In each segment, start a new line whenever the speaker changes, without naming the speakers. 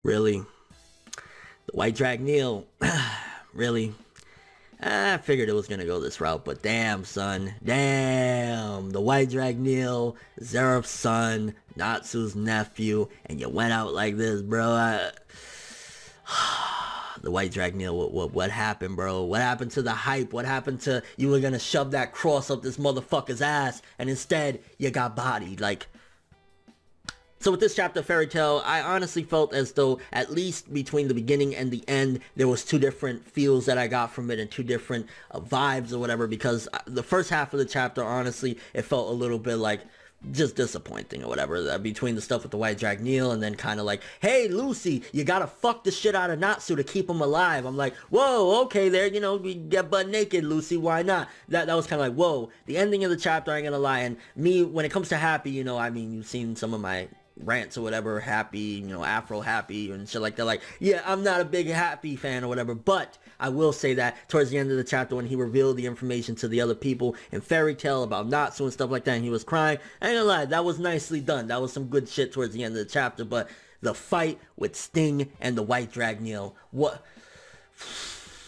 Really? The White Dragneel? Really? I figured it was gonna go this route, but damn, son. Damn. The White Dragneel, Zeref's son, Natsu's nephew, and you went out like this, bro. The White Dragneel, what happened, bro? What happened to the hype? What happened to you were gonna shove that cross up this motherfucker's ass, and instead, you got bodied? Like, so with this chapter of Fairy Tail, I honestly felt as though, at least between the beginning and the end, there was two different feels that I got from it and two different vibes or whatever, because the first half of the chapter, honestly, it felt a little bit like just disappointing or whatever, between the stuff with the White Dragneel and then kind of like, hey, Lucy, you gotta fuck the shit out of Natsu to keep him alive. I'm like, whoa, okay, there, you know, we get butt naked, Lucy, why not? That was kind of like, whoa. The ending of the chapter, I ain't gonna lie, and me, when it comes to Happy, you know, I mean, you've seen some of my rants or whatever, Happy, you know, Afro Happy and shit like that. Like, yeah, I'm not a big Happy fan or whatever, but I will say that towards the end of the chapter, when he revealed the information to the other people in Fairy Tail about Natsu and stuff like that, and he was crying, I ain't gonna lie, that was nicely done. That was some good shit towards the end of the chapter. But the fight with Sting and the White Dragneel, what?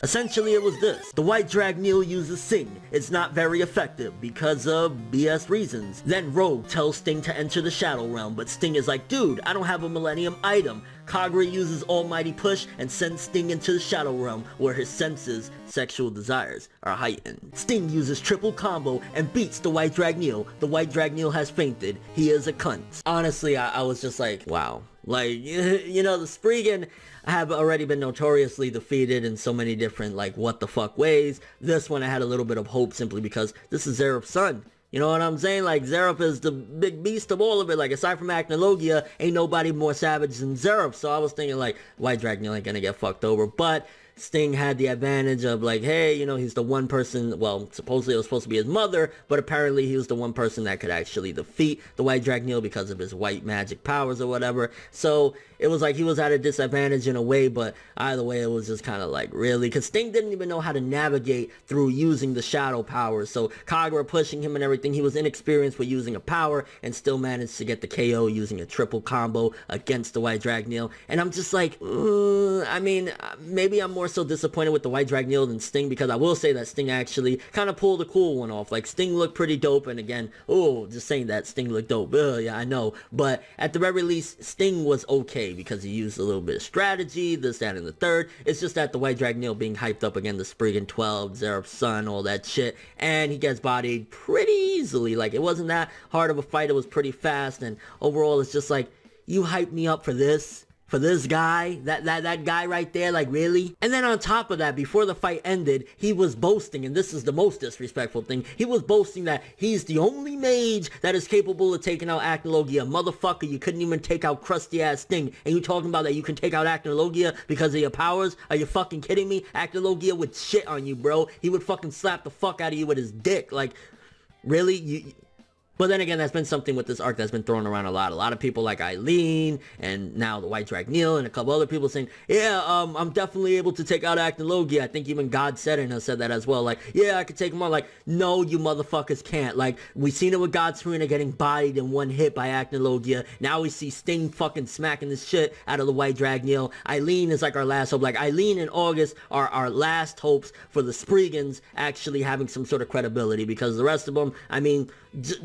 Essentially, it was this. The White Dragneel uses Sting. It's not very effective because of BS reasons. Then Rogue tells Sting to enter the Shadow Realm, but Sting is like, dude, I don't have a Millennium item. Kagura uses Almighty Push and sends Sting into the Shadow Realm, where his senses, sexual desires, are heightened. Sting uses triple combo and beats the White Dragneel. The White Dragneel has fainted. He is a cunt. Honestly, I was just like, wow. Like, you know, the Spriggan have already been notoriously defeated in so many different, like, what the fuck ways. This one I had a little bit of hope simply because this is Zeref's son. You know what I'm saying? Like, Zeref is the big beast of all of it. Like, aside from Acnologia, ain't nobody more savage than Zeref. So I was thinking, like, White Dragneel ain't gonna get fucked over. But Sting had the advantage of, like, hey, you know, he's the one person, well, supposedly it was supposed to be his mother, but apparently he was the one person that could actually defeat the White Dragneel because of his white magic powers or whatever. So it was like he was at a disadvantage in a way, but either way, it was just kind of like, really? Because Sting didn't even know how to navigate through using the shadow powers. So Kagura pushing him and everything, he was inexperienced with using a power and still managed to get the KO using a triple combo against the White Dragneel. And I'm just like, I mean, maybe I'm more so disappointed with the White Dragneel than Sting, because I will say that Sting actually kind of pulled a cool one off. Like, Sting looked pretty dope, and again, oh, just saying that Sting looked dope, yeah, I know, but at the very least, Sting was okay, because he used a little bit of strategy, this, that, and the third. It's just that the White Dragneel being hyped up again, the Spriggan 12, Zeref's son, all that shit, and he gets bodied pretty easily. Like, it wasn't that hard of a fight, it was pretty fast, and overall, it's just like, you hyped me up for this? For this guy, that guy right there, like, really? And then on top of that, before the fight ended, he was boasting, and this is the most disrespectful thing, he was boasting that he's the only mage that is capable of taking out Acnologia. Motherfucker, you couldn't even take out crusty ass Sting, and you talking about that you can take out Acnologia because of your powers? Are you fucking kidding me? Acnologia would shit on you, bro. He would fucking slap the fuck out of you with his dick. Like, really? But then again, that's been something with this arc that's been thrown around a lot. A lot of people like Eileen, and now the White Dragneel, and a couple other people saying, yeah, I'm definitely able to take out Acnologia. I think even God said it, and said that as well. Like, yeah, I could take him on. Like, no, you motherfuckers can't. Like, we seen it with God Serena getting bodied in one hit by Acnologia. Now we see Sting fucking smacking the shit out of the White Dragneel. Eileen is like our last hope. Like, Eileen and August are our last hopes for the Spriggans actually having some sort of credibility, because the rest of them, I mean,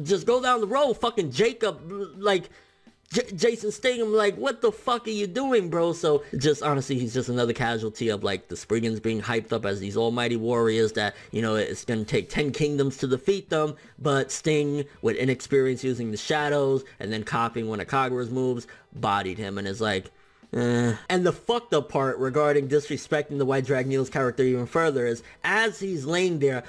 just go down the road, fucking Jacob, like, Jason Statham, like, what the fuck are you doing, bro? So, just, honestly, he's just another casualty of, like, the Spriggans being hyped up as these almighty warriors that, you know, it's gonna take 10 kingdoms to defeat them, but Sting, with inexperience using the shadows, and then copying one of Kagura's moves, bodied him, and is like, And the fucked up part regarding disrespecting the White Dragneel's character even further is, as he's laying there,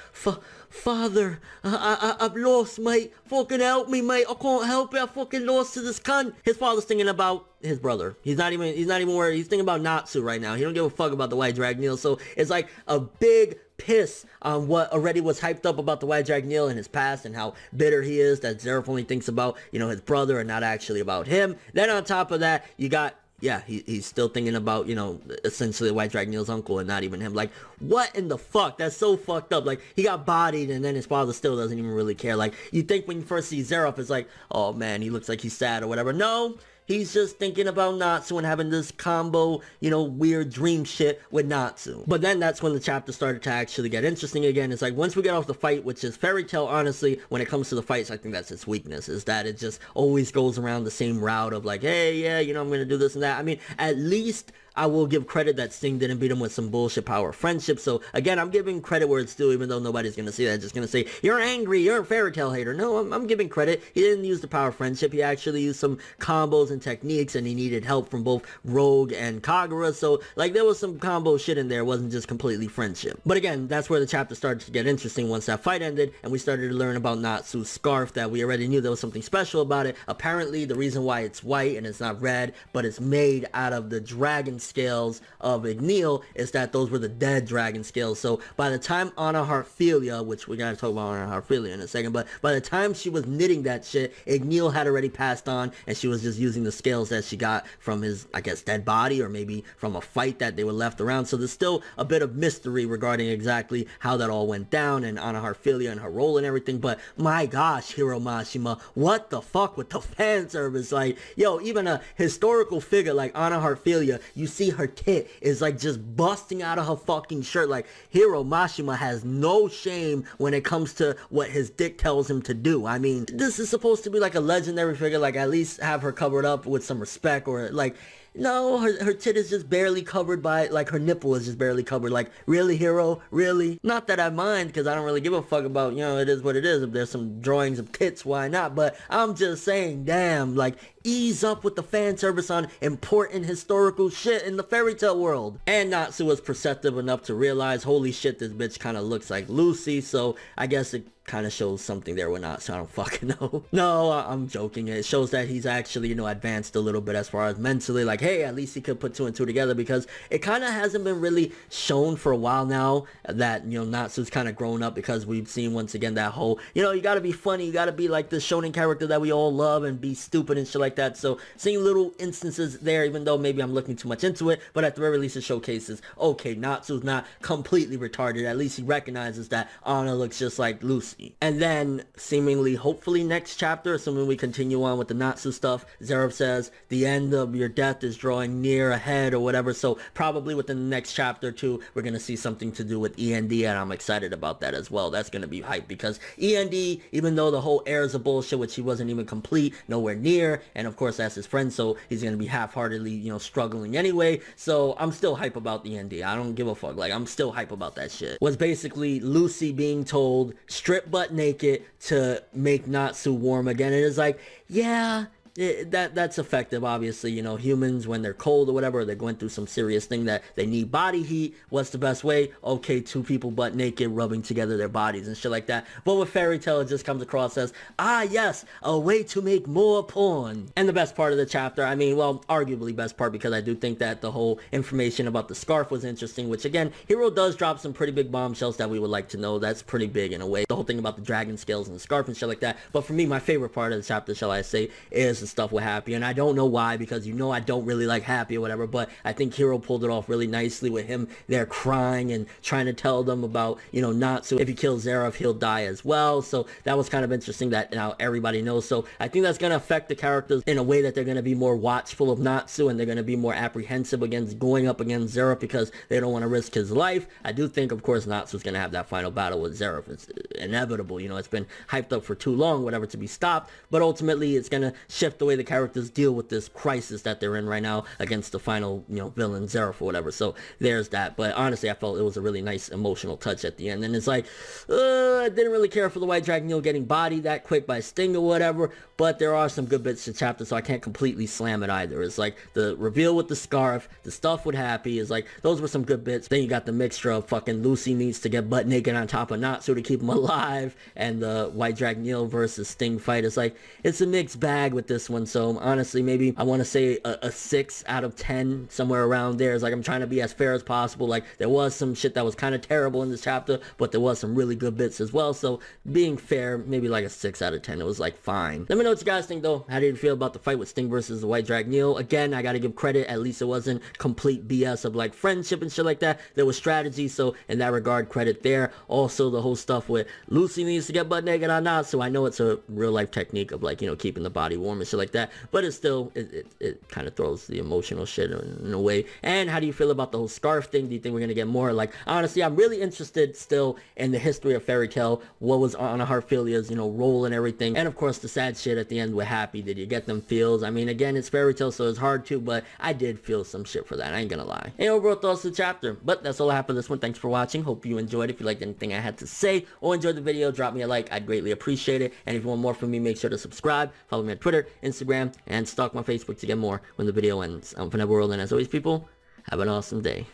Father, I've lost, mate. Fucking help me, mate. I can't help it. I fucking lost to this cunt. His father's thinking about his brother. He's not even worried. He's thinking about Natsu right now. He don't give a fuck about the White Dragneel. So it's like a big piss on what already was hyped up about the White Dragneel in his past, and how bitter he is that Zeref only thinks about, you know, his brother and not actually about him. Then on top of that, you got, yeah, he's still thinking about, you know, essentially the White Dragneel's uncle and not even him. Like, what in the fuck? That's so fucked up. Like, he got bodied and then his father still doesn't even really care. Like, you think when you first see Zeref, it's like, oh man, he looks like he's sad or whatever. No, He's just thinking about Natsu and having this combo, you know, weird dream shit with Natsu. But then that's when the chapter started to actually get interesting again. It's like, once we get off the fight, which is Fairy Tail, honestly, when it comes to the fights, I think that's its weakness, is that it just always goes around the same route of like, hey, yeah, you know, I'm gonna do this and that. I mean, at least I will give credit that Sting didn't beat him with some bullshit power of friendship. So again, I'm giving credit where it's due, even though nobody's gonna see that. Just gonna say, you're angry, you're a Fairy Tail hater. No, I'm giving credit. He didn't use the power of friendship. He actually used some combos and techniques, and he needed help from both Rogue and Kagura. So like, there was some combo shit in there. It wasn't just completely friendship. But again, that's where the chapter started to get interesting once that fight ended, and we started to learn about Natsu's scarf that we already knew there was something special about it. Apparently, the reason why it's white and it's not red, but it's made out of the dragon scales of Igneel, is that those were the dead dragon scales. So by the time Anna Heartfilia, which we gotta talk about Anna Heartfilia in a second, but by the time she was knitting that shit, Igneel had already passed on, and she was just using the scales that she got from his, I guess, dead body, or maybe from a fight that they were left around. So there's still a bit of mystery regarding exactly how that all went down, and Anna Heartfilia and her role and everything. But my gosh, Hiro Mashima, what the fuck with the fan service? Like, yo, even a historical figure like Anna Heartfilia, you see her tit is like just busting out of her fucking shirt. Like, Hiro Mashima has no shame when it comes to what his dick tells him to do. I mean, this is supposed to be like a legendary figure, like at least have her covered up with some respect, or like, no, her tit is just barely covered by, like, her nipple is just barely covered. Like, really, Hiro? Really? Not that I mind, because I don't really give a fuck about, you know, it is what it is. If there's some drawings of tits, why not? But I'm just saying, damn, like, ease up with the fan service on important historical shit in the Fairy Tail world. And Natsu was perceptive enough to realize, holy shit, this bitch kind of looks like Lucy, so I guess it kind of shows something there with Natsu. I don't fucking know. No, I'm joking. It shows that he's actually, you know, advanced a little bit as far as mentally, like, hey, at least he could put two and two together, because it kind of hasn't been really shown for a while now that, you know, Natsu's kind of grown up, because we've seen once again that whole, you know, you gotta be funny, you gotta be like the shonen character that we all love and be stupid and shit like that. So seeing little instances there, even though maybe I'm looking too much into it, but at the very least it showcases, okay, Natsu's not completely retarded. At least he recognizes that Anna looks just like Lucy. And then, seemingly, hopefully next chapter, assuming we continue on with the Natsu stuff, Zeref says, the end of your death is drawing near ahead, or whatever. So probably within the next chapter too, we're going to see something to do with END, and I'm excited about that as well. That's going to be hype, because END, even though the whole Heirs of bullshit, which he wasn't even complete, nowhere near, and of course that's his friend, so he's going to be half-heartedly, you know, struggling anyway. So I'm still hype about END. I don't give a fuck. Like, I'm still hype about that shit. Was basically Lucy being told, strip butt naked to make Natsu warm again. And it's like, yeah, that's effective. Obviously, you know, humans, when they're cold or whatever, they're going through some serious thing that they need body heat. What's the best way? Okay, two people butt naked rubbing together their bodies and shit like that. But with Fairy Tail, it just comes across as, ah yes, a way to make more porn. And the best part of the chapter, I mean, well, arguably best part, because I do think that the whole information about the scarf was interesting, which again, Hiro does drop some pretty big bombshells that we would like to know. That's pretty big in a way. The whole thing about the dragon scales and the scarf and shit like that. But for me, my favorite part of the chapter, shall I say, is the stuff with Happy. And I don't know why, because you know I don't really like Happy or whatever, but I think Hiro pulled it off really nicely with him there crying and trying to tell them about, you know, Natsu, if he kills Zeref, he'll die as well. So that was kind of interesting that now everybody knows. So I think that's going to affect the characters in a way that they're going to be more watchful of Natsu, and they're going to be more apprehensive against going up against Zeref, because they don't want to risk his life. I do think, of course, Natsu's going to have that final battle with Zeref. It's inevitable. You know, it's been hyped up for too long, whatever, to be stopped. But ultimately, it's going to shift the way the characters deal with this crisis that they're in right now against the final, you know, villain Zeref or whatever. So there's that. But honestly, I felt it was a really nice emotional touch at the end. And it's like, I didn't really care for the White Dragon Eel getting bodied that quick by Sting or whatever, but there are some good bits to chapter, so I can't completely slam it either. It's like the reveal with the scarf, the stuff with Happy is like, those were some good bits. Then you got the mixture of fucking Lucy needs to get butt naked on top of Natsu to keep him alive, and the White Dragon Eel versus Sting fight. It's like, it's a mixed bag with this one. So honestly, maybe I want to say a 6 out of 10, somewhere around there. It's like, I'm trying to be as fair as possible. Like, there was some shit that was kind of terrible in this chapter, but there was some really good bits as well. So being fair, maybe like a 6 out of 10. It was like fine. Let me know what you guys think though. How did you feel about the fight with Sting versus the White Dragon Eel? Again, I gotta give credit. At least it wasn't complete BS of like friendship and shit like that. There was strategy, so in that regard, credit there. Also, the whole stuff with Lucy needs to get butt naked on Natsu. I know it's a real life technique of like, you know, keeping the body warm and shit shit like that. But it's still, it kind of throws the emotional shit in a way. And how do you feel about the whole scarf thing? Do you think we're gonna get more? Like, honestly, I'm really interested still in the history of Fairy Tail. What was Anna Heartfilia's, you know, role and everything. And of course, the sad shit at the end with Happy. Did you get them feels? I mean, again, it's Fairy Tail, so it's hard to, but I did feel some shit for that. I ain't gonna lie. And overall thoughts of the chapter. But that's all I have for this one. Thanks for watching. Hope you enjoyed it. If you liked anything I had to say or enjoyed the video, drop me a like. I'd greatly appreciate it. And if you want more from me, make sure to subscribe. Follow me on Twitter, Instagram, and stalk my Facebook to get more when the video ends. I'm Finette World, and as always, people, have an awesome day.